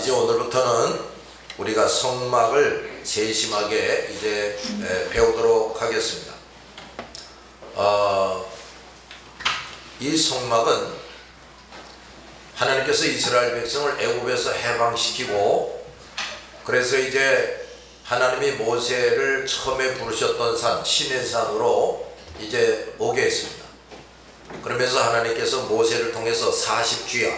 이제 오늘부터는 우리가 성막을 세심하게 이제 배우도록 하겠습니다. 이 성막은 하나님께서 이스라엘 백성을 애굽에서 해방시키고, 그래서 이제 하나님이 모세를 처음에 부르셨던 산 시내산으로 이제 오게 했습니다. 그러면서 하나님께서 모세를 통해서 40주야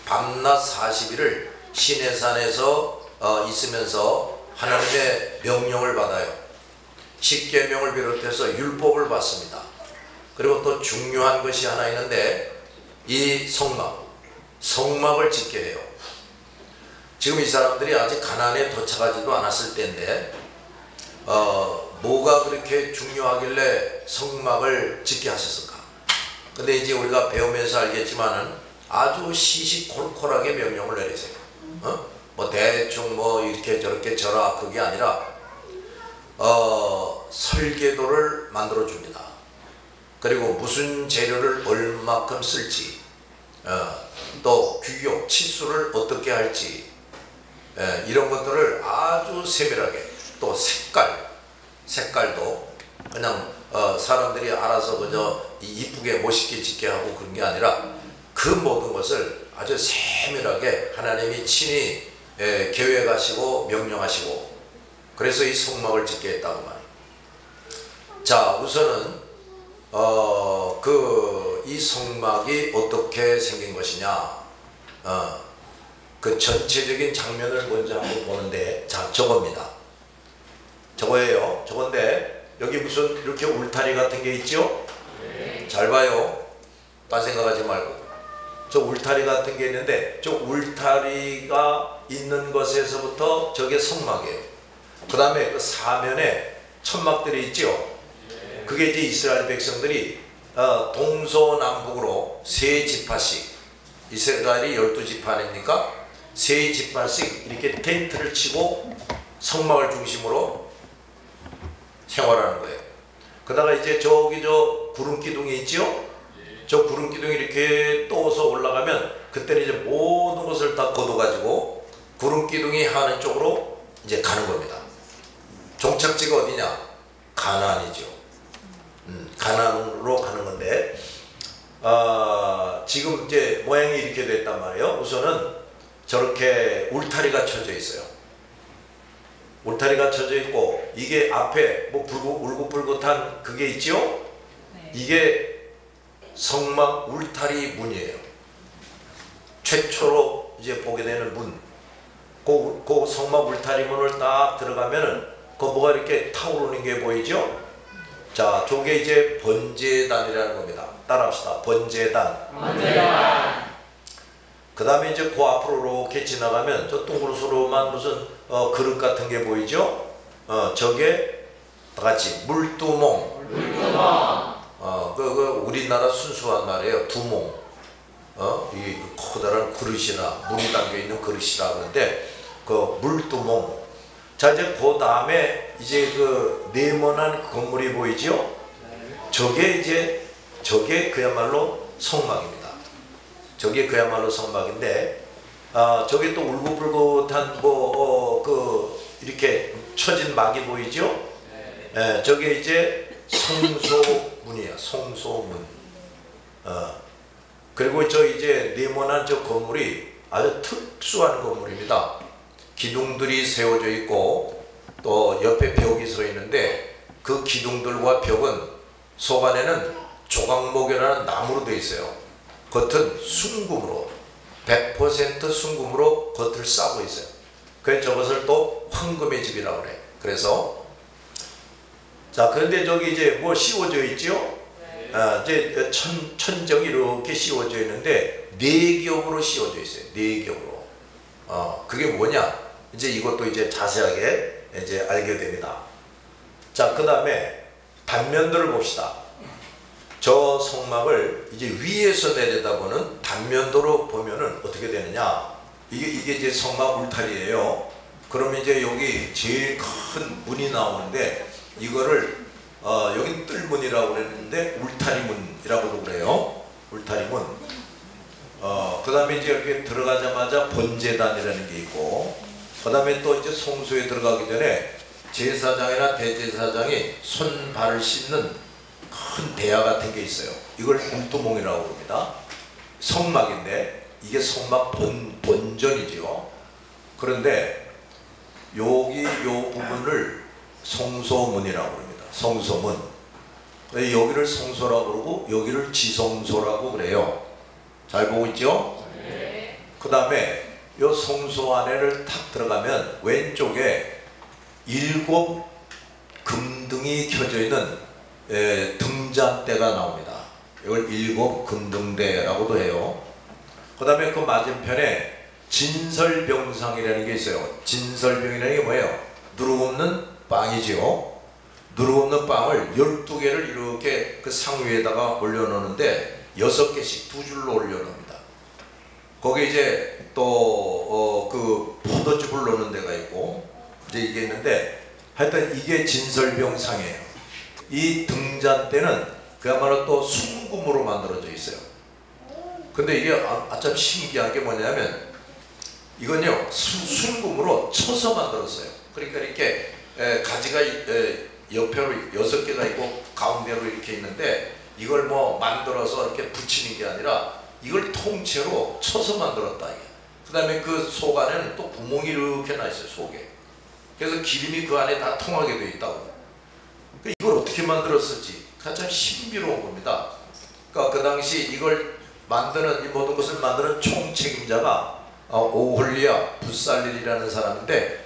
밤낮 40일을 시내산에서 있으면서 하나님의 명령을 받아요. 십계명을 비롯해서 율법을 받습니다. 그리고 또 중요한 것이 하나 있는데, 이 성막을 짓게 해요. 지금 이 사람들이 아직 가나안에 도착하지도 않았을 때인데 뭐가 그렇게 중요하길래 성막을 짓게 하셨을까? 근데 이제 우리가 배우면서 알겠지만은 아주 시시콜콜하게 명령을 내리세요. 뭐 대충 뭐 이렇게 저렇게 저라 그게 아니라 설계도를 만들어 줍니다. 그리고 무슨 재료를 얼마큼 쓸지, 또 규격, 치수를 어떻게 할지, 이런 것들을 아주 세밀하게, 또 색깔도 그냥 사람들이 알아서 그저 이쁘게 멋있게 짓게 하고 그런 게 아니라 그 모든 것을 아주 세밀하게 하나님이 친히 계획하시고 명령하시고, 그래서 이 성막을 짓게 했다고 말해요. 자, 우선은 이 성막이 어떻게 생긴 것이냐, 그 전체적인 장면을 먼저 한번 보는데, 자, 저겁니다. 저거예요. 저건데 여기 무슨 이렇게 울타리 같은 게 있죠? 잘 봐요. 딴 생각하지 말고. 저 울타리 같은 게 있는데, 저 울타리가 있는 것에서부터 저게 성막이에요. 그 다음에 그 사면에 천막들이 있죠. 그게 이제 이스라엘 백성들이 동서남북으로 세 지파씩, 이스라엘이 12지파 아닙니까? 세 지파씩 이렇게 텐트를 치고 성막을 중심으로 생활하는 거예요. 그러다가 이제 저기 저 구름기둥이 있죠? 저 구름기둥이 이렇게 떠서 올라가면 그때는 이제 모든 것을 다 걷어가지고 구름기둥이 하는 쪽으로 이제 가는 겁니다. 종착지가 어디냐? 가나안이죠. 가나안으로 가는 건데, 지금 이제 모양이 이렇게 됐단 말이에요. 우선은 저렇게 울타리가 쳐져 있어요. 울타리가 쳐져 있고, 이게 앞에 뭐 울긋불긋한 그게 있죠? 이게 성막 울타리 문이에요. 최초로 이제 보게 되는 문. 그 성막 울타리 문을 딱 들어가면은 그 뭐가 이렇게 타오르는 게 보이죠? 자, 저게 이제 번제단이라는 겁니다. 따라합시다. 번제단. 그 다음에 이제 그 앞으로 이렇게 지나가면 저 동그랗게만 무슨 그릇 같은 게 보이죠? 저게 다 같이 물두멍. 우리나라 순수한 말이에요. 두몽. 이 커다란 그릇이나 물이 담겨 있는 그릇이라 그러는데, 그 물두몽. 자, 이제 그 다음에 이제 그 네모난 건물이 보이죠? 저게 그야말로 성막입니다. 저게 그야말로 성막인데, 저게 또 울긋불긋한 이렇게 쳐진 막이 보이죠? 저게 이제 성소문이야. 성소문. 그리고 저 이제 네모난 저 건물이 아주 특수한 건물입니다. 기둥들이 세워져 있고, 또 옆에 벽이 서 있는데, 그 기둥들과 벽은 속 안에는 조각목이라는 나무로 되어 있어요. 겉은 순금으로, 100% 순금으로 겉을 싸고 있어요. 그래서 저것을 또 황금의 집이라고 그래. 그래서 자, 그런데 저기 이제 뭐 씌워져 있죠? 이제 천정이 이렇게 씌워져 있는데, 네 겹으로 씌워져 있어요. 네 겹으로. 그게 뭐냐? 이제 이것도 이제 자세하게 이제 알게 됩니다. 자, 그 다음에 단면들을 봅시다. 저 성막을 이제 위에서 내려다보는 단면도로 보면은 어떻게 되느냐? 이게 이제 성막 울타리예요. 그러면 이제 여기 제일 큰 문이 나오는데, 이거를 여긴 뜰문이라고 그랬는데 울타리문이라고도 그래요. 울타리문. 그 다음에 이제 이렇게 들어가자마자 번제단이라는 게 있고, 그 다음에 또 이제 성소에 들어가기 전에 제사장이나 대제사장이 손 발을 씻는 큰 대야 같은 게 있어요. 이걸 울두몽이라고 합니다. 성막인데 이게 성막 본전이죠. 그런데 여기 요 부분을 성소문이라고 합니다. 성소문. 여기를 성소라고 그러고 여기를 지성소라고 그래요. 잘 보고 있죠? 네. 그 다음에 요 성소 안에를 탁 들어가면 왼쪽에 7 금등이 켜져 있는 등잔대가 나옵니다. 이걸 7 금등대라고도 해요. 그 다음에 그 맞은편에 진설병상이라는 게 있어요. 진설병이라는 게 뭐예요? 누룩 없는 빵이지요. 누룩 없는 빵을 12개를 이렇게 그 상 위에다가 올려놓는데 6개씩 2줄로 올려놓습니다. 거기 이제 또 그 포도즙을 넣는 데가 있고 이제 이게 있는데, 하여튼 이게 진설병상이에요. 이 등잔대는 그야말로 또 순금으로 만들어져 있어요. 근데 이게 참 신기한 게 뭐냐면 이건요 순금으로 쳐서 만들었어요. 그러니까 이렇게 가지가 옆으로 6개가 있고 가운데로 이렇게 있는데, 이걸 뭐 만들어서 이렇게 붙이는 게 아니라 이걸 통째로 쳐서 만들었다. 그 다음에 그 속 안에는 또 구멍이 이렇게 나 있어요. 속에. 그래서 기름이 그 안에 다 통하게 돼 있다고. 그러니까 이걸 어떻게 만들었을지 참 신비로운 겁니다. 그러니까 그 당시 이걸 만드는, 이 모든 것을 만드는 총책임자가 오홀리아 부살릴이라는 사람인데,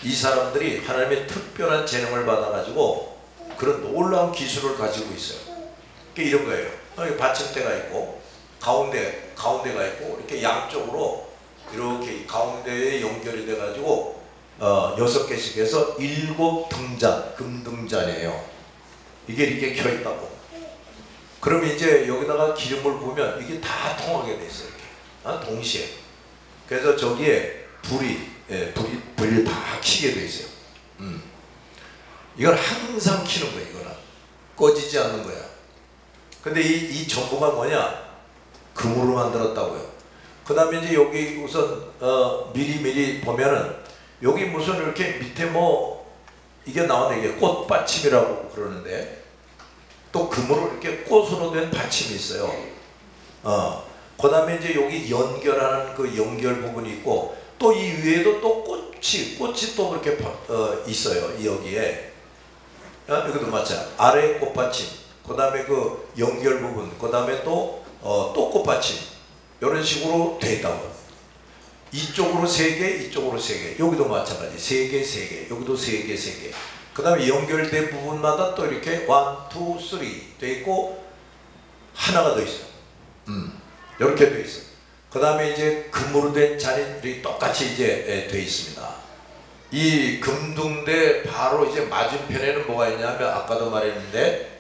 이 사람들이 하나님의 특별한 재능을 받아가지고 그런 놀라운 기술을 가지고 있어요. 그러니까 이런 거예요. 여기 받침대가 있고 가운데가 있고 이렇게 양쪽으로 이렇게 가운데에 연결이 돼가지고 6개씩 해서 7 등잔, 금등잔이에요. 이게 이렇게 켜 있다고. 그러면 이제 여기다가 기름을 부으면 이게 다 통하게 돼 있어요. 이렇게. 동시에. 그래서 저기에 불이 다 켜게 돼 있어요. 이건 항상 켜는 거예요. 이거는 꺼지지 않는 거야. 근데 이 전부가 뭐냐? 금으로 만들었다고요. 그 다음에 이제 여기 우선 미리 보면은 여기 무슨 이렇게 밑에 뭐 이게 나오네. 이게 꽃받침이라고 그러는데, 또 금으로 이렇게 꽃으로 된 받침이 있어요. 그 다음에 이제 여기 연결하는 그 연결 부분이 있고, 또 이 위에도 또 꽃이 또 그렇게 있어요. 여기에. 여기도 마찬가지. 아래 꽃받침, 그 다음에 그 연결 부분, 그 다음에 또 꽃받침, 이런 식으로 돼 있다고. 이쪽으로 3개, 이쪽으로 3개, 여기도 마찬가지. 3개, 3개, 여기도 3개, 3개. 그 다음에 연결된 부분마다 또 이렇게 1, 2, 3 돼 있고 하나가 더 있어요. 이렇게 돼 있어요. 그 다음에 이제 금으로 된 잔들이 똑같이 이제 돼 있습니다. 이 금등대 바로 이제 맞은편에는 뭐가 있냐면, 아까도 말했는데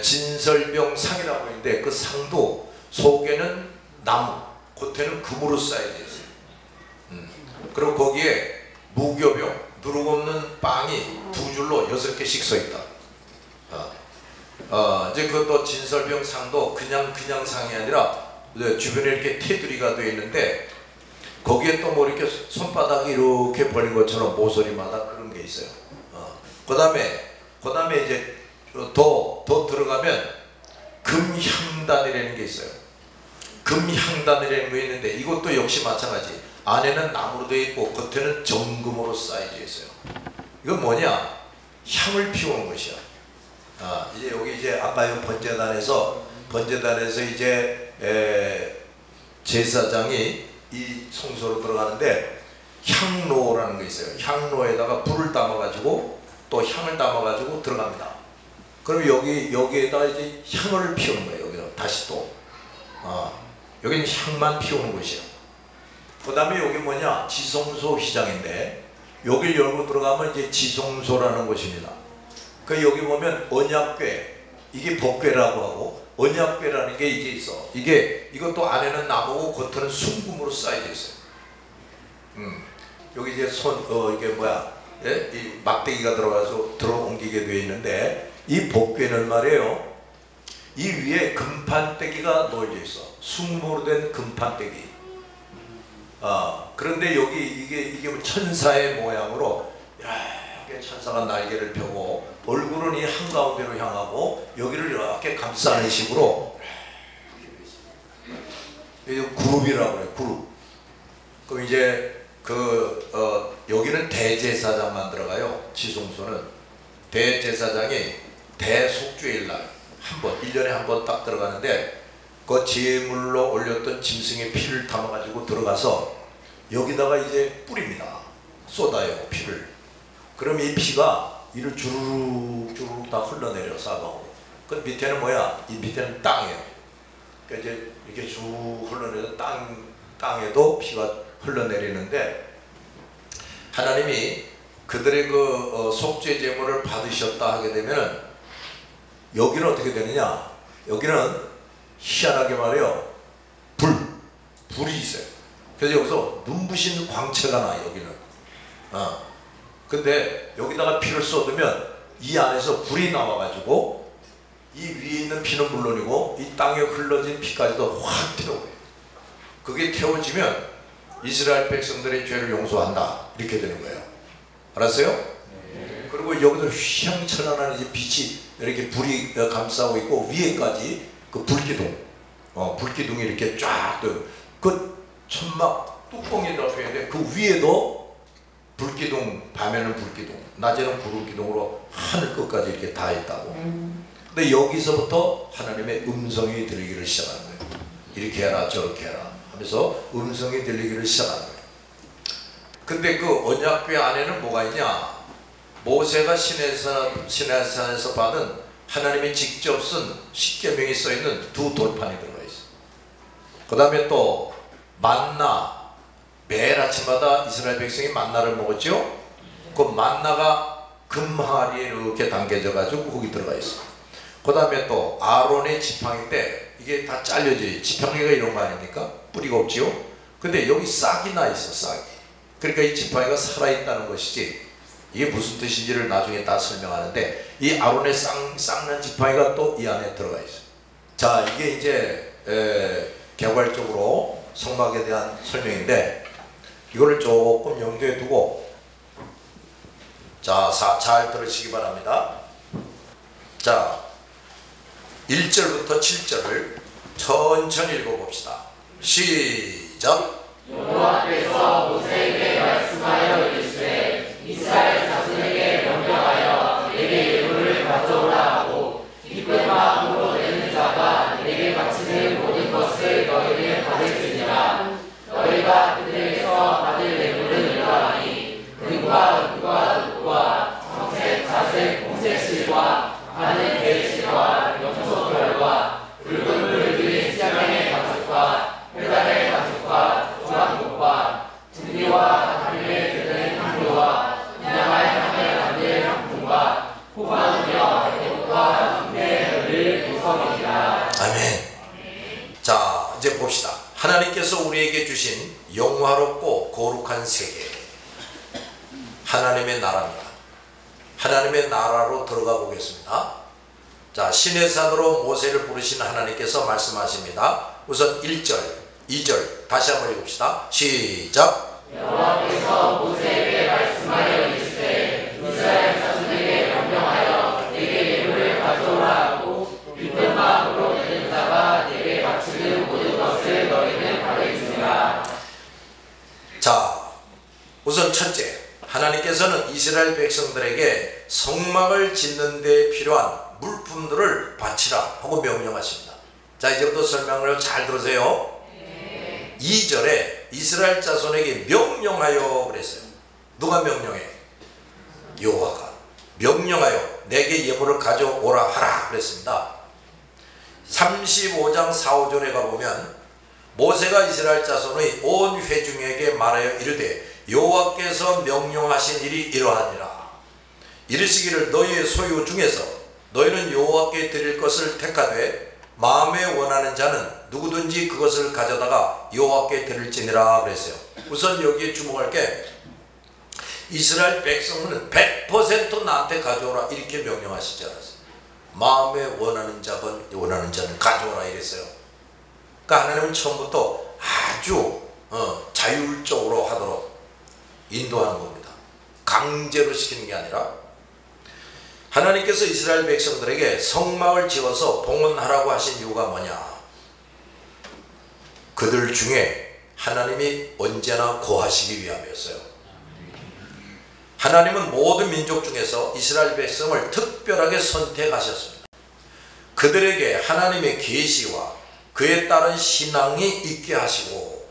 진설병 상이라고 있는데, 그 상도 속에는 나무, 겉에는 금으로 쌓여져 있어요. 그리고 거기에 무교병, 누룩 없는 빵이 2줄로 6개씩 서 있다. 이제 그것도 진설병 상도 그냥 상이 아니라 주변에 이렇게 테두리가 되어 있는데, 거기에 또 뭐 이렇게 손바닥이 이렇게 벌린 것처럼 모서리마다 그런 게 있어요. 그 다음에 이제 더 들어가면 금향단이라는 게 있어요. 금향단이라는 게 있는데, 이것도 역시 마찬가지. 안에는 나무로 되어 있고 겉에는 정금으로 쌓여져 있어요. 이건 뭐냐? 향을 피우는 것이야. 이제 여기 이제 아까 이 번제단에서 이제 제사장이 이 성소로 들어가는데 향로라는 게 있어요. 향로에다가 불을 담아가지고 또 향을 담아가지고 들어갑니다. 그럼 여기에다가 이제 향을 피우는 거예요. 여기서 다시 또 여기는 향만 피우는 곳이에요. 그 다음에 여기 뭐냐? 지성소 휘장인데, 여기를 열고 들어가면 이제 지성소라는 곳입니다. 그 여기 보면 언약궤, 이게 법궤라고 하고, 언약궤라는 게 이게 있어. 이것도 안에는 나무고 겉에는 순금으로 쌓여져 있어요. 여기 이제 이게 뭐야? 예? 이 막대기가 들어가서 옮기게 되어 있는데, 이 법궤는 말이에요. 이 위에 금판대기가 놓여져 있어. 숭모로 된 금판대기. 그런데 여기 이게 천사의 모양으로 이렇게 천사가 날개를 펴고 얼굴은 이 한가운데로 향하고 여기를 이렇게 감싸는 식으로 그룹이라고 그래. 그룹. 그럼 이제 여기는 대제사장만 들어가요. 지성소는 대제사장이 대속죄일 날 한 번, 1년에 한 번 딱 들어가는데 그 제물로 올렸던 짐승의 피를 담아가지고 들어가서 여기다가 이제 뿌립니다. 쏟아요, 피를. 그럼 이 피가 이를 주르륵 다 흘러내려 사방으로. 그 밑에는 뭐야? 이 밑에는 땅이에요. 그러니까 이제 이렇게 쭉 흘러내려 땅에도 피가 흘러내리는데 하나님이 그들의 속죄 제물을 받으셨다 하게 되면은 여기는 어떻게 되느냐? 여기는 희한하게 말해요. 불이 있어요. 그래서 여기서 눈부신 광채가 나, 여기는. 근데 여기다가 피를 쏟으면 이 안에서 불이 나와가지고 이 위에 있는 피는 물론이고 이 땅에 흘러진 피까지도 확 태워요. 그게 태워지면 이스라엘 백성들의 죄를 용서한다. 이렇게 되는 거예요. 알았어요? 네. 그리고 여기서 휘황찬란한 이제 빛이 이렇게 불이 감싸고 있고 위에까지 그 불기둥이 이렇게 쫙 그 천막 뚜껑이 들어가야 돼. 그 위에도 불기둥, 밤에는 불기둥, 낮에는 구름기둥으로 하늘 끝까지 이렇게 다 있다고. 근데 여기서부터 하나님의 음성이 들리기를 시작하는 거예요. 이렇게 해라 저렇게 해라 하면서 음성이 들리기를 시작하는 거예요. 근데 그 언약궤 안에는 뭐가 있냐? 모세가 시내산에서 받은 하나님이 직접 쓴 십계명이 써있는 두 돌판이 들어가 있어. 그 다음에 또 만나, 매일 아침마다 이스라엘 백성이 만나를 먹었죠. 그 만나가 금항아리에 이렇게 담겨져 가지고 거기 들어가 있어. 그 다음에 또 아론의 지팡이인데 이게 다 잘려져. 지팡이가 이런 거 아닙니까? 뿌리가 없지요. 근데 여기 싹이 나 있어. 싹이. 그러니까 이 지팡이가 살아있다는 것이지. 이게 무슨 뜻인지를 나중에 다 설명하는데 이 아론의 쌍난 지팡이가 또 이 안에 들어가 있어요. 자, 이게 이제 개괄적으로 성막에 대한 설명인데 이거를 조금 염두에 두고 자, 잘 들으시기 바랍니다. 자, 1절부터 7절을 천천히 읽어봅시다. 시작. 여호와께서 모세에게 말씀하여 이르시되 이스라엘 자손에게 명령하여 내게 예물을 가져오라 하고 기쁜 마음으로 내는 자가 내게 바치는 모든 것을 너희는 받을지니라. 너희가 그들에게서 받을 예물은 이러하니 금과 은과 옥과 청색, 자색, 홍색 실과 가는 개실과 염소털과 붉은 물들인 시장의 가축과 회달의 가축과 조각목과 진리와 하늘에 드는 향료와 그냥할 향을 만들 향품과 포관우며 애국과 향배를 구성이니라. 아멘. 자, 이제 봅시다. 하나님께서 우리에게 주신 영화롭고 거룩한 세계, 하나님의 나라입니다. 하나님의 나라로 들어가 보겠습니다. 자, 시내산으로 모세를 부르신 하나님께서 말씀하십니다. 우선 1절, 2절 다시 한번 읽읍시다. 시작. 여호와께서 모세에게 말씀하여 이르시되 이스라엘 자손에게 명령하여 내게 예물을 가져오라 하고 기쁜 마음으로 내는 자가 내게 바치는 모든 것을 너희는 받을지니라. 자, 우선 첫째, 하나님께서는 이스라엘 백성들에게 성막을 짓는 데 필요한 물품들을 바치라 하고 명령하십니다. 자, 이제부터 설명을 잘 들으세요. 2절에 이스라엘 자손에게 명령하여 그랬어요. 누가 명령해? 여호와가 명령하여 내게 예물을 가져오라 하라 그랬습니다. 35장 4, 5절에 가보면 모세가 이스라엘 자손의 온 회중에게 말하여 이르되 여호와께서 명령하신 일이 이러하니라. 이르시기를 너희의 소유 중에서 너희는 여호와께 드릴 것을 택하되 마음에 원하는 자는 누구든지 그것을 가져다가 여호와께 드릴지니라 그랬어요. 우선 여기에 주목할 게 이스라엘 백성은 100% 나한테 가져오라 이렇게 명령하시지 않았어요. 마음에 원하는 자는 가져오라 이랬어요. 그러니까 하나님은 처음부터 아주 자율적으로 하도록 인도하는 겁니다. 강제로 시키는 게 아니라. 하나님께서 이스라엘 백성들에게 성막을 지어서 봉헌하라고 하신 이유가 뭐냐? 그들 중에 하나님이 언제나 거하시기 위함이었어요. 하나님은 모든 민족 중에서 이스라엘 백성을 특별하게 선택하셨습니다. 그들에게 하나님의 계시와 그에 따른 신앙이 있게 하시고,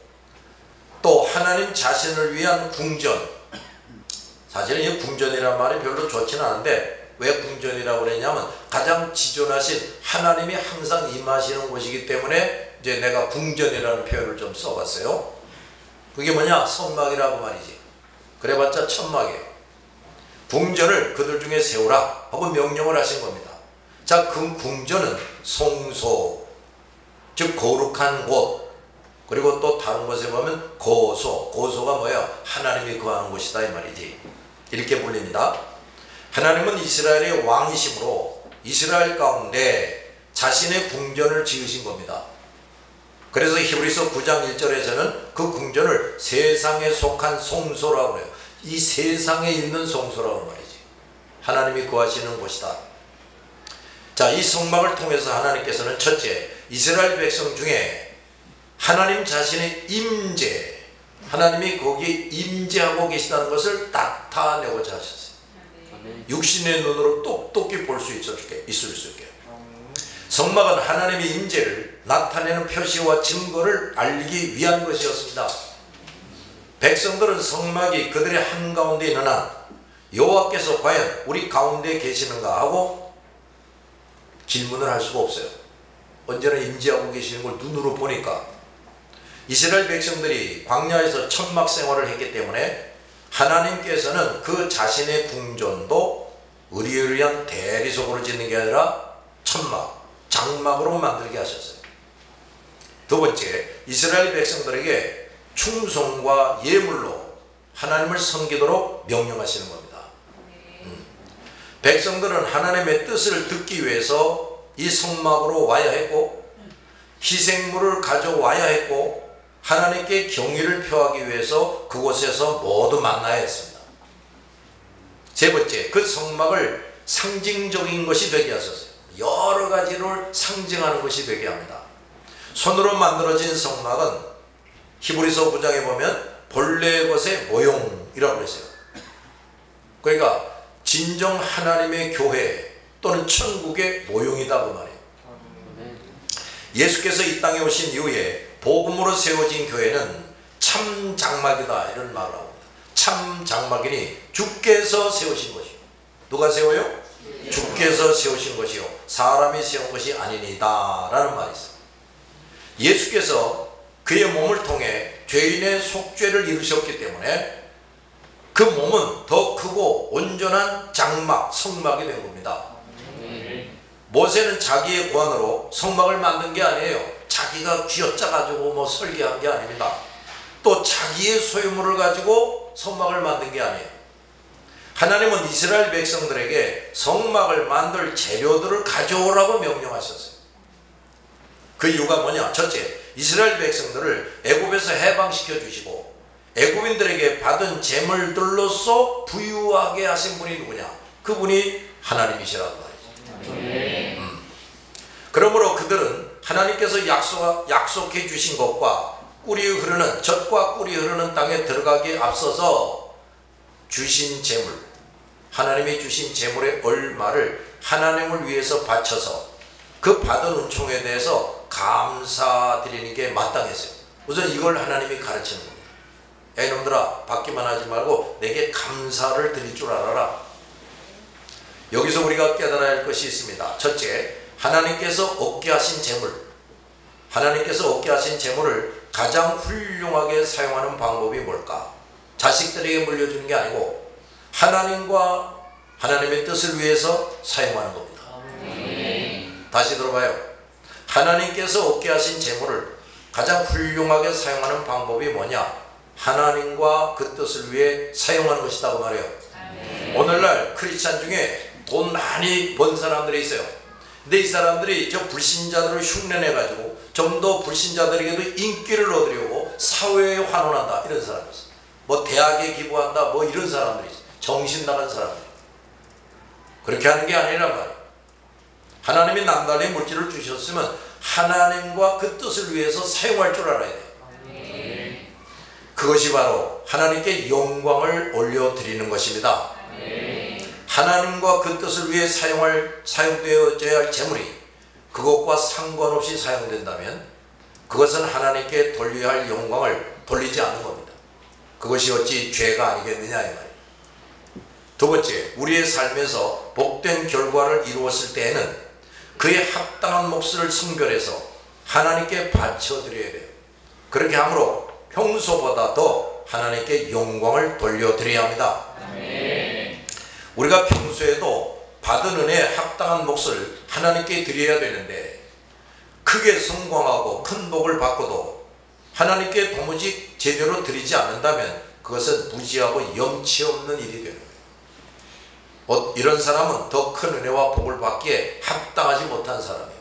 또 하나님 자신을 위한 궁전, 사실은 이 궁전이라는 말이 별로 좋지는 않은데 왜 궁전이라고 그랬냐면 가장 지존하신 하나님이 항상 임하시는 곳이기 때문에 이제 내가 궁전이라는 표현을 좀 써봤어요. 그게 뭐냐? 성막이라고 말이지. 그래봤자 천막이에요. 궁전을 그들 중에 세우라 하고 명령을 하신 겁니다. 자, 그 궁전은 성소, 즉 거룩한 곳, 그리고 또 다른 곳에 보면 고소, 고소가 뭐야? 하나님이 거하는 곳이다 이 말이지. 이렇게 불립니다. 하나님은 이스라엘의 왕이심으로 이스라엘 가운데 자신의 궁전을 지으신 겁니다. 그래서 히브리서 9장 1절에서는 그 궁전을 세상에 속한 성소라고 해요. 이 세상에 있는 성소라고 말이지. 하나님이 거하시는 곳이다. 자, 이 성막을 통해서 하나님께서는 첫째, 이스라엘 백성 중에 하나님 자신의 임재, 하나님이 거기에 임재하고 계시다는 것을 나타내고자 하셨어요. 육신의 눈으로 똑똑히 볼 수 있을 수 있게. 성막은 하나님의 임재를 나타내는 표시와 증거를 알리기 위한 것이었습니다. 백성들은 성막이 그들의 한가운데 있는 한 여호와께서 과연 우리 가운데 계시는가 하고 질문을 할 수가 없어요. 언제나 임재하고 계시는 걸 눈으로 보니까. 이스라엘 백성들이 광야에서 천막 생활을 했기 때문에 하나님께서는 그 자신의 궁전도 의리의리한 대리석으로 짓는 게 아니라 천막, 장막으로 만들게 하셨어요. 두 번째, 이스라엘 백성들에게 충성과 예물로 하나님을 섬기도록 명령하시는 겁니다. 백성들은 하나님의 뜻을 듣기 위해서 이 성막으로 와야 했고, 희생물을 가져와야 했고, 하나님께 경의를 표하기 위해서 그곳에서 모두 만나야 했습니다. 세 번째, 그 성막을 상징적인 것이 되게 하셨어요. 여러 가지를 상징하는 것이 되게 합니다. 손으로 만들어진 성막은 히브리서 9장에 보면 본래 것의 모형이라고 했어요. 그러니까 진정 하나님의 교회 또는 천국의 모형이다 그 말이에요. 예수께서 이 땅에 오신 이후에 복음으로 세워진 교회는 참 장막이다 이런 말을 합니다. 참 장막이니 주께서 세우신 것이요. 누가 세워요? 주께서 세우신 것이요 사람이 세운 것이 아니니다 라는 말이 있어요. 예수께서 그의 몸을 통해 죄인의 속죄를 이루셨기 때문에 그 몸은 더 크고 온전한 장막, 성막이 된 겁니다. 모세는 자기의 고안으로 성막을 만든 게 아니에요. 자기가 쥐어짜가지고 뭐 설계한 게 아닙니다. 또 자기의 소유물을 가지고 성막을 만든 게 아니에요. 하나님은 이스라엘 백성들에게 성막을 만들 재료들을 가져오라고 명령하셨어요. 그 이유가 뭐냐? 첫째, 이스라엘 백성들을 애굽에서 해방시켜 주시고 애굽인들에게 받은 재물들로서 부유하게 하신 분이 누구냐? 그분이 하나님이시라는 말이죠. 그러므로 그들은 하나님께서 약속해 주신 것과 젖과 꿀이 흐르는 땅에 들어가기에 앞서서 주신 재물, 하나님이 주신 재물의 얼마를 하나님을 위해서 바쳐서 그 받은 은총에 대해서 감사드리는 게 마땅했어요. 우선 이걸 하나님이 가르치는 겁니다. 야 이놈들아, 받기만 하지 말고 내게 감사를 드릴 줄 알아라. 여기서 우리가 깨달아야 할 것이 있습니다. 첫째, 하나님께서 얻게 하신 재물, 하나님께서 얻게 하신 재물을 가장 훌륭하게 사용하는 방법이 뭘까? 자식들에게 물려주는 게 아니고 하나님과 하나님의 뜻을 위해서 사용하는 겁니다. 다시 들어봐요. 하나님께서 얻게 하신 재물을 가장 훌륭하게 사용하는 방법이 뭐냐? 하나님과 그 뜻을 위해 사용하는 것이다 그 말이에요. 오늘날 크리스찬 중에 돈 많이 번 사람들이 있어요. 근데 이 사람들이 저 불신자들을 흉내내가지고 좀 더 불신자들에게도 인기를 얻으려고 사회에 환원한다, 이런 사람이 있어. 뭐 대학에 기부한다, 뭐 이런 사람들이 있어. 정신 나간 사람들. 그렇게 하는 게 아니란 말이에요. 하나님이 남달리 물질을 주셨으면 하나님과 그 뜻을 위해서 사용할 줄 알아야 돼요. 그것이 바로 하나님께 영광을 올려드리는 것입니다. 하나님과 그 뜻을 위해 사용되어져야 할 재물이 그것과 상관없이 사용된다면 그것은 하나님께 돌려야 할 영광을 돌리지 않는 겁니다. 그것이 어찌 죄가 아니겠느냐, 이 말이에요. 두 번째, 우리의 삶에서 복된 결과를 이루었을 때에는 그의 합당한 몫을 성별해서 하나님께 바쳐드려야 돼요. 그렇게 함으로 평소보다 더 하나님께 영광을 돌려드려야 합니다. 우리가 평소에도 받은 은혜에 합당한 몫을 하나님께 드려야 되는데 크게 성공하고 큰 복을 받고도 하나님께 도무지 제대로 드리지 않는다면 그것은 무지하고 염치 없는 일이 되는 거예요. 이런 사람은 더 큰 은혜와 복을 받기에 합당하지 못한 사람입니다.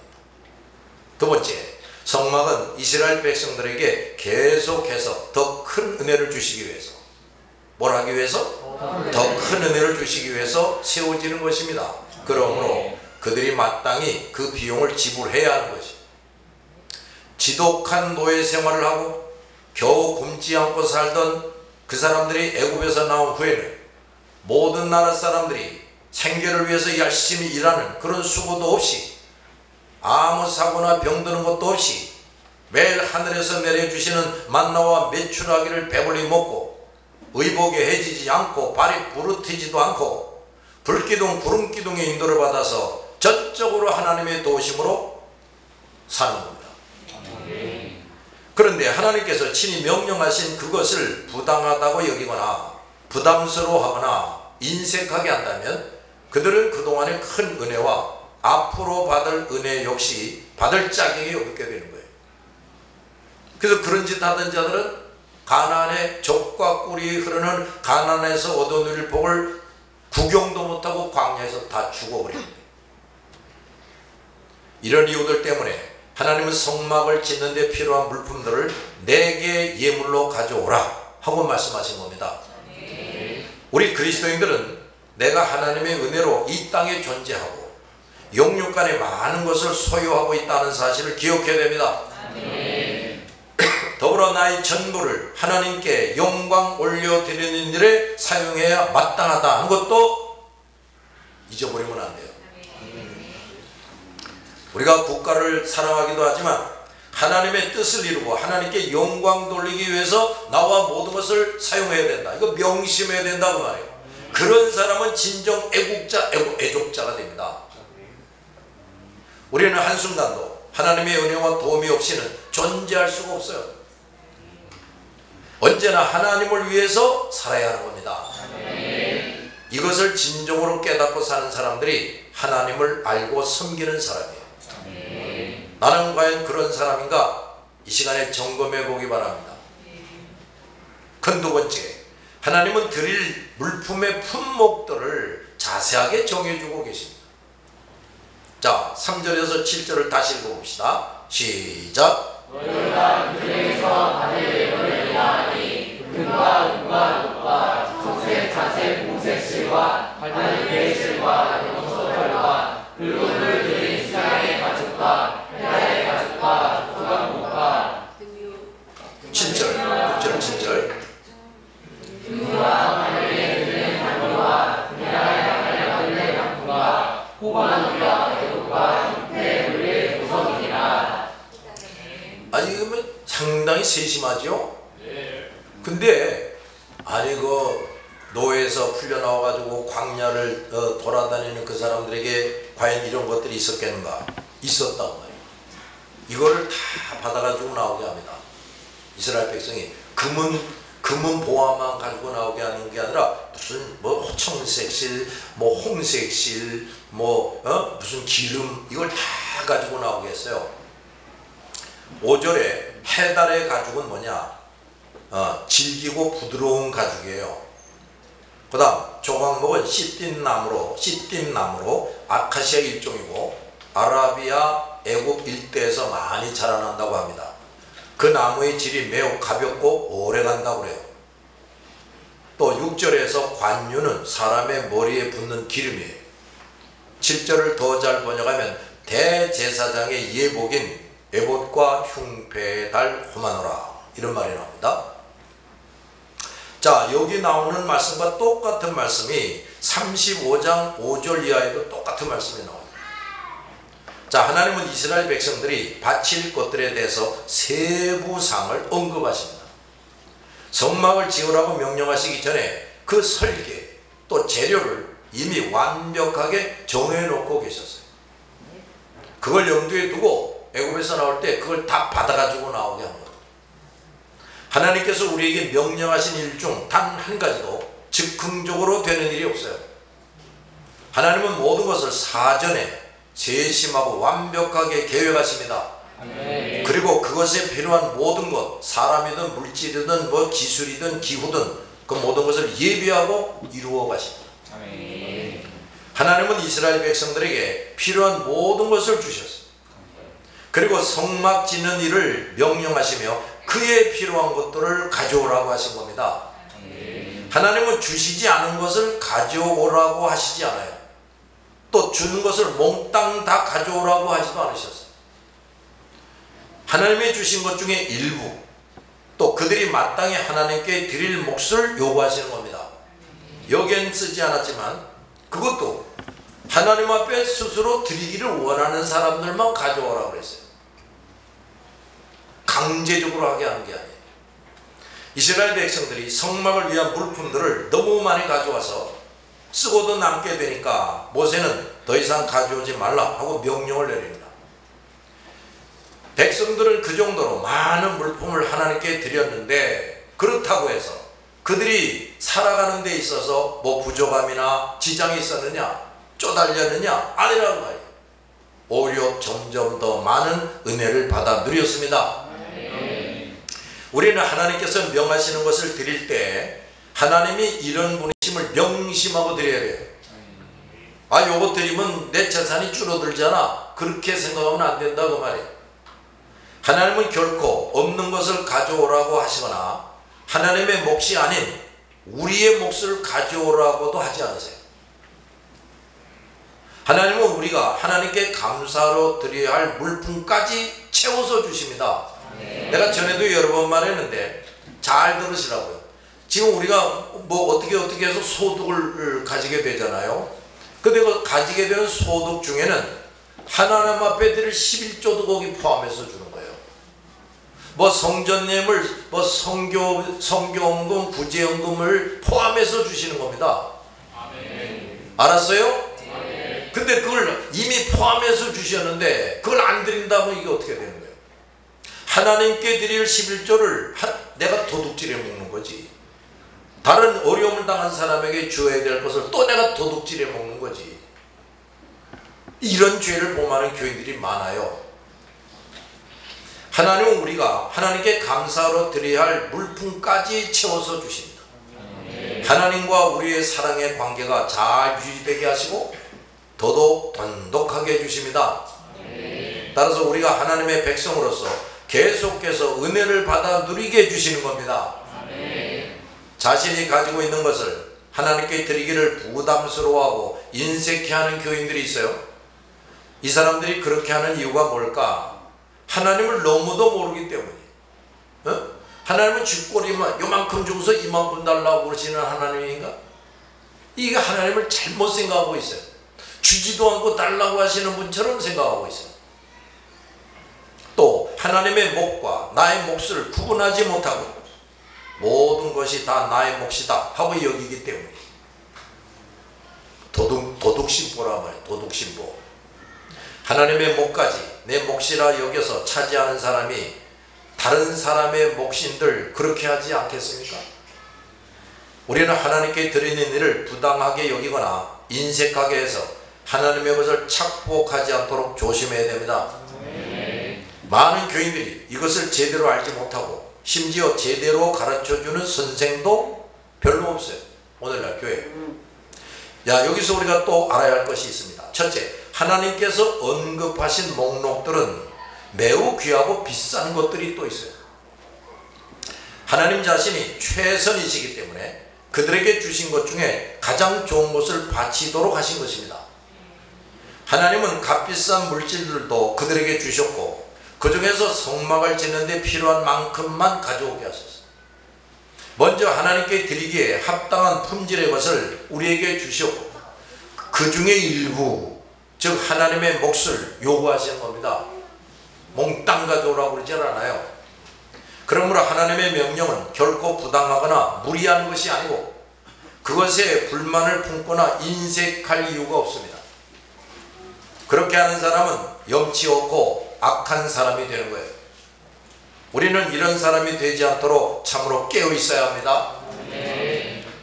두 번째, 성막은 이스라엘 백성들에게 계속해서 더 큰 은혜를 주시기 위해서, 뭘 하기 위해서? 더 큰 은혜를 주시기 위해서 세워지는 것입니다. 그러므로 그들이 마땅히 그 비용을 지불해야 하는 것이, 지독한 노예 생활을 하고 겨우 굶지 않고 살던 그 사람들이 애굽에서 나온 후에는 모든 나라 사람들이 생계를 위해서 열심히 일하는 그런 수고도 없이, 아무 사고나 병드는 것도 없이 매일 하늘에서 내려주시는 만나와 메추라기를 배불리 먹고 의복에 해지지 않고 발이 부르트지도 않고 불기둥 구름기둥의 인도를 받아서 전적으로 하나님의 도우심으로 사는 겁니다. 그런데 하나님께서 친히 명령하신 그것을 부당하다고 여기거나 부담스러워하거나 인색하게 한다면 그들은 그동안의 큰 은혜와 앞으로 받을 은혜 역시 받을 자격이 없게 되는 거예요. 그래서 그런 짓 하던 자들은 가나안의 젖과 꿀이 흐르는 가나안에서 얻어누릴 복을 구경도 못하고 광야에서 다 죽어버립니다. 이런 이유들 때문에 하나님은 성막을 짓는 데 필요한 물품들을 내게 예물로 가져오라 하고 말씀하신 겁니다. 우리 그리스도인들은 내가 하나님의 은혜로 이 땅에 존재하고 영육간에 많은 것을 소유하고 있다는 사실을 기억해야 됩니다. 더불어 나의 전부를 하나님께 영광 올려드리는 일에 사용해야 마땅하다 하는 것도 잊어버리면 안 돼요. 우리가 국가를 사랑하기도 하지만 하나님의 뜻을 이루고 하나님께 영광 돌리기 위해서 나와 모든 것을 사용해야 된다. 이거 명심해야 된다고 말해요. 그런 사람은 진정 애족자가 됩니다. 우리는 한순간도 하나님의 은혜와 도움이 없이는 존재할 수가 없어요. 언제나 하나님을 위해서 살아야 하는 겁니다. 이것을 진정으로 깨닫고 사는 사람들이 하나님을 알고 섬기는 사람이에요. 나는 과연 그런 사람인가? 이 시간에 점검해 보기 바랍니다. 큰 두 번째, 하나님은 드릴 물품의 품목들을 자세하게 정해주고 계십니다. 자, 3절에서 7절을 다시 읽어봅시다. 시작. 너희가 그들에게서 받을 예물을 위하니 금과 은과 녹과 청색, 자색, 공색 실과 하늘 개 실과 염소털과 붉은을 들인 수양의 가죽과 해달의 가죽과 조각목과 7절, 6절, 7절. 등유와 하늘에 드는 단유와 분야에 달려들는 양분과 호반우리와 애국과 형태의 물의 구성이니라. 아니 그러면 상당히 세심하죠? 근데 아니 그 노예에서 풀려나와가지고 광야를 돌아다니는 그 사람들에게 과연 이런 것들이 있었겠는가? 있었다고 말이에요. 이거를 다 받아가지고 나오게 합니다. 이스라엘 백성이 금은 보화만 가지고 나오게 하는 게 아니라 무슨 뭐 청색실, 뭐 홍색실, 뭐 무슨 기름 이걸 다 가지고 나오게 했어요. 5절에 해달의 가죽은 뭐냐? 질기고 부드러운 가죽이에요. 그 다음 조각목은 시띠나무로 아카시아 일종이고 아라비아, 애굽 일대에서 많이 자라난다고 합니다. 그 나무의 질이 매우 가볍고 오래간다고 그래요. 또 6절에서 관유는 사람의 머리에 붙는 기름이에요. 7절을 더 잘 번역하면 대제사장의 예복인 에봇과 흉패의 달 호마노라, 이런 말이 나옵니다. 자, 여기 나오는 말씀과 똑같은 말씀이 35장 5절 이하에도 똑같은 말씀이 나옵니다. 자, 하나님은 이스라엘 백성들이 바칠 것들에 대해서 세부상을 언급하십니다. 성막을 지으라고 명령하시기 전에 그 설계 또 재료를 이미 완벽하게 정해놓고 계셨어요. 그걸 염두에 두고 애굽에서 나올 때 그걸 다 받아가지고 나오게 한 거예요. 하나님께서 우리에게 명령하신 일 중 단 한 가지도 즉흥적으로 되는 일이 없어요. 하나님은 모든 것을 사전에 세심하고 완벽하게 계획하십니다. 아멘. 그리고 그것에 필요한 모든 것, 사람이든 물질이든 뭐 기술이든 기후든 그 모든 것을 예비하고 이루어 가십니다. 아멘. 하나님은 이스라엘 백성들에게 필요한 모든 것을 주셨어요. 그리고 성막 짓는 일을 명령하시며 그에 필요한 것들을 가져오라고 하신 겁니다. 하나님은 주시지 않은 것을 가져오라고 하시지 않아요. 또 주는 것을 몽땅 다 가져오라고 하지도 않으셨어요. 하나님이 주신 것 중에 일부, 또 그들이 마땅히 하나님께 드릴 몫을 요구하시는 겁니다. 여기엔 쓰지 않았지만 그것도 하나님 앞에 스스로 드리기를 원하는 사람들만 가져오라고 그랬어요. 강제적으로 하게 하는 게 아니에요. 이스라엘 백성들이 성막을 위한 물품들을 너무 많이 가져와서 쓰고도 남게 되니까 모세는 더 이상 가져오지 말라 하고 명령을 내립니다. 백성들은 그 정도로 많은 물품을 하나님께 드렸는데 그렇다고 해서 그들이 살아가는 데 있어서 뭐 부족함이나 지장이 있었느냐, 쪼달렸느냐, 아니라는 말이에요. 오히려 점점 더 많은 은혜를 받아 누렸습니다. 우리는 하나님께서 명하시는 것을 드릴 때 하나님이 이런 분이심을 명심하고 드려야 돼요. 아, 요거 드리면 내 재산이 줄어들잖아, 그렇게 생각하면 안 된다 그 말이에요. 하나님은 결코 없는 것을 가져오라고 하시거나 하나님의 몫이 아닌 우리의 몫을 가져오라고도 하지 않으세요. 하나님은 우리가 하나님께 감사로 드려야 할 물품까지 채워서 주십니다. 내가 전에도 여러 번 말했는데 잘 들으시라고요. 지금 우리가 뭐 어떻게 해서 소득을 가지게 되잖아요. 근데 그 가지게 되는 소득 중에는 하나님 앞에 드릴 11조도 거기 포함해서 주는 거예요. 뭐 성전예물, 뭐 성교원금, 구제연금을 포함해서 주시는 겁니다. 알았어요? 근데 그걸 이미 포함해서 주셨는데 그걸 안 드린다면 이게 어떻게 되는 거예요? 하나님께 드릴 11조를 내가 도둑질해 먹는 거지. 다른 어려움을 당한 사람에게 줘야 될 것을 또 내가 도둑질해 먹는 거지. 이런 죄를 범하는 교인들이 많아요. 하나님은 우리가 하나님께 감사로 드려야 할 물품까지 채워서 주십니다. 하나님과 우리의 사랑의 관계가 잘 유지되게 하시고 더더욱 돈독하게 해주십니다. 따라서 우리가 하나님의 백성으로서 계속해서 은혜를 받아 누리게 해주시는 겁니다. 자신이 가지고 있는 것을 하나님께 드리기를 부담스러워하고 인색해하는 교인들이 있어요. 이 사람들이 그렇게 하는 이유가 뭘까? 하나님을 너무도 모르기 때문이에요. 하나님은 쥐꼬리만 요만큼 주고서 이만큼 달라고 그러시는 하나님인가? 이게 하나님을 잘못 생각하고 있어요. 주지도 않고 달라고 하시는 분처럼 생각하고 있어요. 또 하나님의 몫과 나의 몫을 구분하지 못하고 모든 것이 다 나의 몫이다 하고 여기기 때문에 도둑신보라 말이에요. 도둑신보. 하나님의 몫까지 내 몫이라 여겨서 차지하는 사람이 다른 사람의 몫인들 그렇게 하지 않겠습니까? 우리는 하나님께 드리는 일을 부당하게 여기거나 인색하게 해서 하나님의 것을 착복하지 않도록 조심해야 됩니다. 많은 교인들이 이것을 제대로 알지 못하고 심지어 제대로 가르쳐주는 선생도 별로 없어요. 오늘날 교회. 야, 여기서 우리가 또 알아야 할 것이 있습니다. 첫째, 하나님께서 언급하신 목록들은 매우 귀하고 비싼 것들이 또 있어요. 하나님 자신이 최선이시기 때문에 그들에게 주신 것 중에 가장 좋은 것을 바치도록 하신 것입니다. 하나님은 값비싼 물질들도 그들에게 주셨고 그 중에서 성막을 짓는 데 필요한 만큼만 가져오게 하셨어요. 먼저 하나님께 드리기에 합당한 품질의 것을 우리에게 주셨고 그 중에 일부, 즉 하나님의 몫을 요구하시는 겁니다. 몽땅 가져오라고 그러지 않아요. 그러므로 하나님의 명령은 결코 부당하거나 무리한 것이 아니고 그것에 불만을 품거나 인색할 이유가 없습니다. 그렇게 하는 사람은 염치 없고 악한 사람이 되는 거예요. 우리는 이런 사람이 되지 않도록 참으로 깨어 있어야 합니다.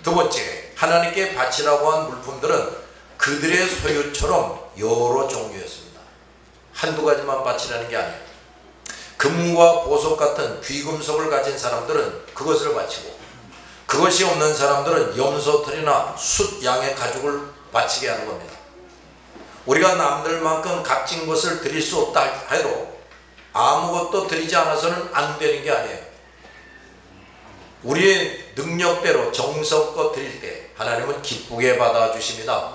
두 번째, 하나님께 바치라고 한 물품들은 그들의 소유처럼 여러 종류였습니다. 한두 가지만 바치라는 게 아니에요. 금과 보석 같은 귀금속을 가진 사람들은 그것을 바치고 그것이 없는 사람들은 염소털이나 숫 양의 가죽을 바치게 하는 겁니다. 우리가 남들만큼 값진 것을 드릴 수 없다 해도 아무것도 드리지 않아서는 안 되는 게 아니에요. 우리의 능력대로 정성껏 드릴 때 하나님은 기쁘게 받아주십니다.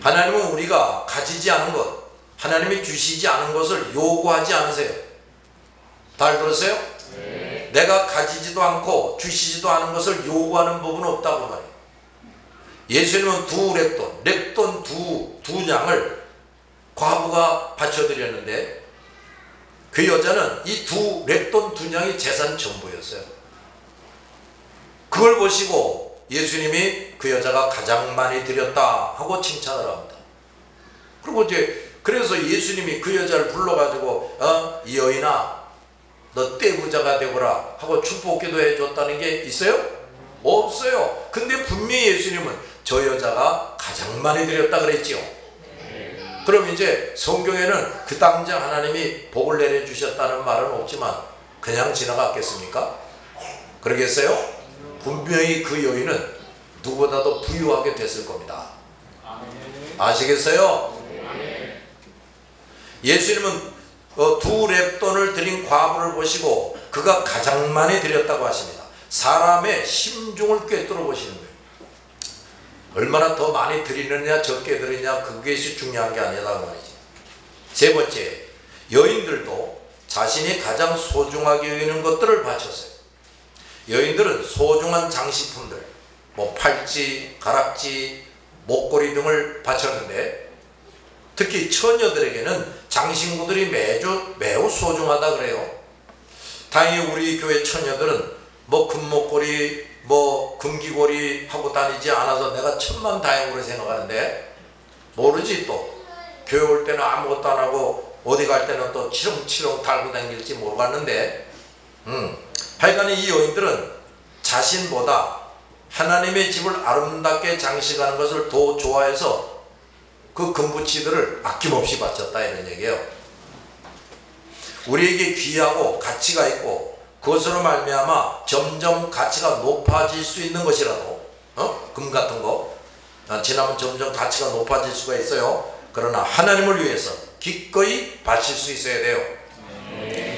하나님은 우리가 가지지 않은 것, 하나님이 주시지 않은 것을 요구하지 않으세요. 다 들었어요? 내가 가지지도 않고 주시지도 않은 것을 요구하는 법은 없다고 말해요. 예수님은 두 렙돈 두 냥을 과부가 바쳐드렸는데 그 여자는 이 두 렙돈 두 냥이 재산 전부였어요. 그걸 보시고 예수님이 그 여자가 가장 많이 드렸다 하고 칭찬을 합니다. 그리고 이제 그래서 예수님이 그 여자를 불러가지고 이 여인아 너 떼부자가 되거라 하고 축복기도 해줬다는 게 있어요? 없어요. 근데 분명히 예수님은 저 여자가 가장 많이 드렸다 그랬지요. 그럼 이제 성경에는 그 당장 하나님이 복을 내려주셨다는 말은 없지만 그냥 지나갔겠습니까? 그러겠어요? 분명히 그 여인은 누구보다도 부유하게 됐을 겁니다. 아시겠어요? 예수님은 두 렙돈을 드린 과부를 보시고 그가 가장 많이 드렸다고 하십니다. 사람의 심중을 꿰뚫어 보시는 거예요. 얼마나 더 많이 드리느냐 적게 드리느냐 그것이 중요한 게 아니라고 말이지. 세 번째, 여인들도 자신이 가장 소중하게 여기는 것들을 바쳤어요. 여인들은 소중한 장식품들, 뭐 팔찌, 가락지, 목걸이 등을 바쳤는데 특히 처녀들에게는 장신구들이 매우 소중하다 그래요. 다행히 우리 교회 처녀들은 뭐 금목걸이, 뭐 금귀걸이 하고 다니지 않아서 내가 천만다행으로 생각하는데 모르지 또 교회 올 때는 아무것도 안 하고 어디 갈 때는 또 치렁치렁 달고 다닐지 모르겠는데 하여간 이 여인들은 자신보다 하나님의 집을 아름답게 장식하는 것을 더 좋아해서 그 금부치들을 아낌없이 바쳤다 이런 얘기예요. 우리에게 귀하고 가치가 있고 그것으로 말미암아 점점 가치가 높아질 수 있는 것이라도 금 같은 거 지나면 점점 가치가 높아질 수가 있어요. 그러나 하나님을 위해서 기꺼이 바칠 수 있어야 돼요.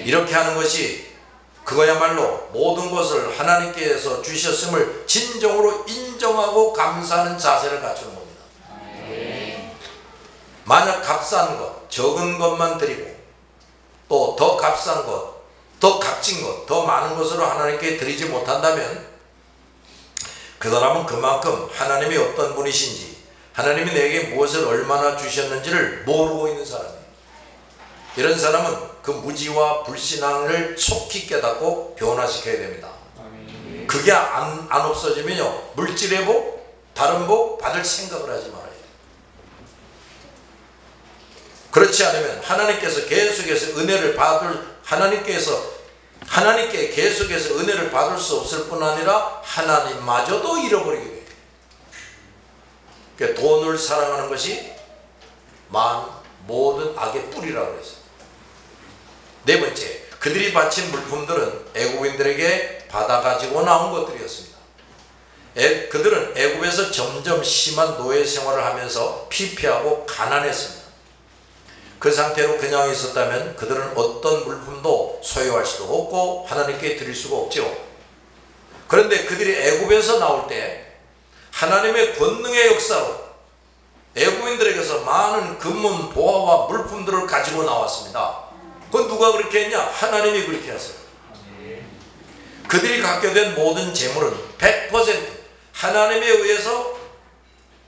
이렇게 하는 것이 그거야말로 모든 것을 하나님께서 주셨음을 진정으로 인정하고 감사하는 자세를 갖추는 겁니다. 만약 값싼 것, 적은 것만 드리고 또 더 값싼 것, 더 값진 것, 더 많은 것으로 하나님께 드리지 못한다면 그 사람은 그만큼 하나님이 어떤 분이신지 하나님이 내게 무엇을 얼마나 주셨는지를 모르고 있는 사람이에요. 이런 사람은 그 무지와 불신앙을 속히 깨닫고 변화시켜야 됩니다. 그게 안 없어지면요 물질의 복, 다른 복 받을 생각을 하지 말아요. 그렇지 않으면 하나님께서 계속해서 은혜를 하나님께 계속해서 은혜를 받을 수 없을 뿐 아니라 하나님마저도 잃어버리게 돼요. 그러니까 돈을 사랑하는 것이 모든 악의 뿌리라고 그랬어요. 네 번째, 그들이 바친 물품들은 애국인들에게 받아 가지고 나온 것들이었습니다. 그들은 애굽에서 점점 심한 노예 생활을 하면서 피폐하고 가난했습니다. 그 상태로 그냥 있었다면 그들은 어떤 물품도 소유할 수도 없고 하나님께 드릴 수가 없죠. 그런데 그들이 애굽에서 나올 때 하나님의 권능의 역사로 애굽인들에게서 많은 금문, 보화와 물품들을 가지고 나왔습니다. 그건 누가 그렇게 했냐? 하나님이 그렇게 했어요. 그들이 갖게 된 모든 재물은 100% 하나님에 의해서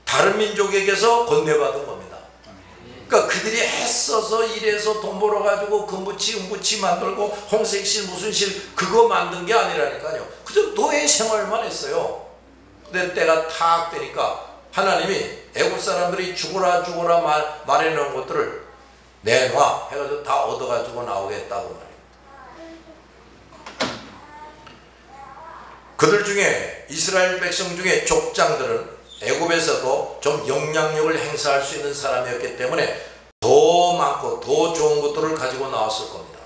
다른 민족에게서 건네받은 겁니다. 그러니까 그들이 애써서 일해서 돈 벌어가지고 금부치, 은부치 만들고 홍색실 무슨 실 그거 만든 게 아니라니까요. 그저 노예 생활만 했어요. 근데 때가 탁 되니까 하나님이 애국 사람들이 죽어라 말해놓은 것들을 내놔 해가지고 다 얻어가지고 나오겠다고 말해요. 그들 중에 이스라엘 백성 중에 족장들은 애굽에서도 좀 영향력을 행사할 수 있는 사람이었기 때문에 더 많고 더 좋은 것들을 가지고 나왔을 겁니다.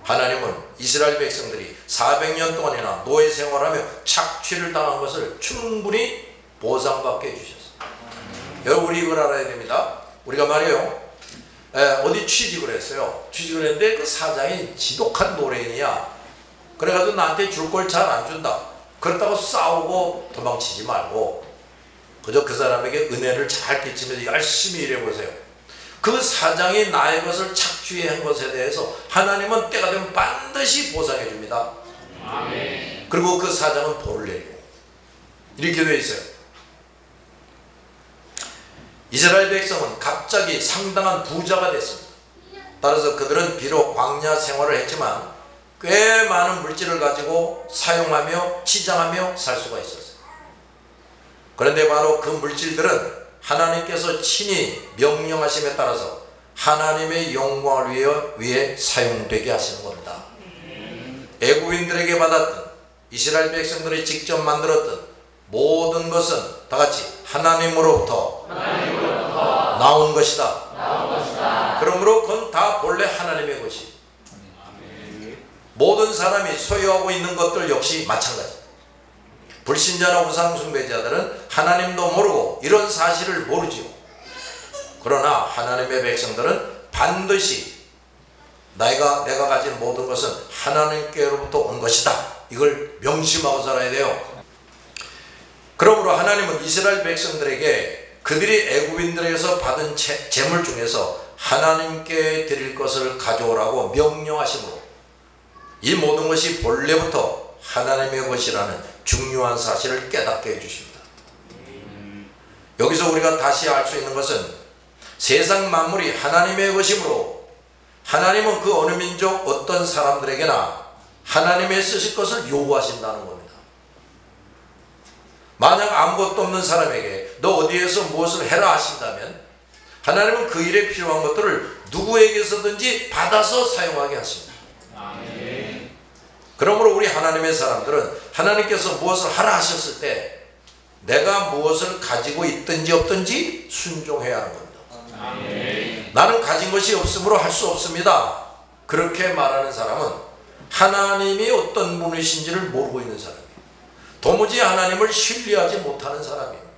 하나님은 이스라엘 백성들이 400년 동안이나 노예 생활하며 착취를 당한 것을 충분히 보상받게 해주셨어요. 여러분 우리 이걸 알아야 됩니다. 우리가 말이에요 어디 취직을 했어요. 취직을 했는데 그 사장이 지독한 노랭이야. 그래가지고 나한테 줄 걸 잘 안 준다. 그렇다고 싸우고 도망치지 말고 그저 그 사람에게 은혜를 잘 끼치면서 열심히 일해보세요. 그 사장이 나의 것을 착취한 것에 대해서 하나님은 때가 되면 반드시 보상해 줍니다. 아멘. 그리고 그 사장은 벌을 내리고 이렇게 되어 있어요. 이스라엘 백성은 갑자기 상당한 부자가 됐습니다. 따라서 그들은 비록 광야 생활을 했지만 꽤 많은 물질을 가지고 사용하며 치장하며 살 수가 있었어요. 그런데 바로 그 물질들은 하나님께서 친히 명령하심에 따라서 하나님의 영광을 위해 사용되게 하시는 겁니다. 애굽인들에게 받았던 이스라엘 백성들이 직접 만들었던 모든 것은 다 같이 하나님으로부터 나온 것이다. 그러므로 그건 다 본래 하나님의 것이. 모든 사람이 소유하고 있는 것들 역시 마찬가지. 불신자나 우상숭배자들은 하나님도 모르고 이런 사실을 모르지요. 그러나 하나님의 백성들은 반드시 내가 가진 모든 것은 하나님께로부터 온 것이다. 이걸 명심하고 살아야 돼요. 그러므로 하나님은 이스라엘 백성들에게 그들이 애굽인들에게서 받은 재물 중에서 하나님께 드릴 것을 가져오라고 명령하시므로 이 모든 것이 본래부터 하나님의 것이라는 중요한 사실을 깨닫게 해주십니다. 여기서 우리가 다시 알 수 있는 것은 세상 만물이 하나님의 것이므로 하나님은 그 어느 민족 어떤 사람들에게나 하나님의 쓰실 것을 요구하신다는 겁니다. 만약 아무것도 없는 사람에게 너 어디에서 무엇을 해라 하신다면 하나님은 그 일에 필요한 것들을 누구에게서든지 받아서 사용하게 하십니다. 그러므로 우리 하나님의 사람들은 하나님께서 무엇을 하라 하셨을 때 내가 무엇을 가지고 있든지 없든지 순종해야 하는 겁니다. 나는 가진 것이 없으므로 할 수 없습니다. 그렇게 말하는 사람은 하나님이 어떤 분이신지를 모르고 있는 사람이에요. 도무지 하나님을 신뢰하지 못하는 사람입니다.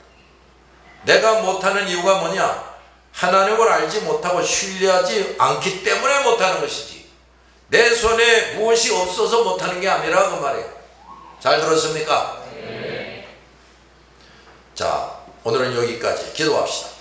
내가 못하는 이유가 뭐냐? 하나님을 알지 못하고 신뢰하지 않기 때문에 못하는 것이지 내 손에 무엇이 없어서 못하는 게 아니라 그 말이에요. 잘 들었습니까? 네. 자, 오늘은 여기까지. 기도합시다.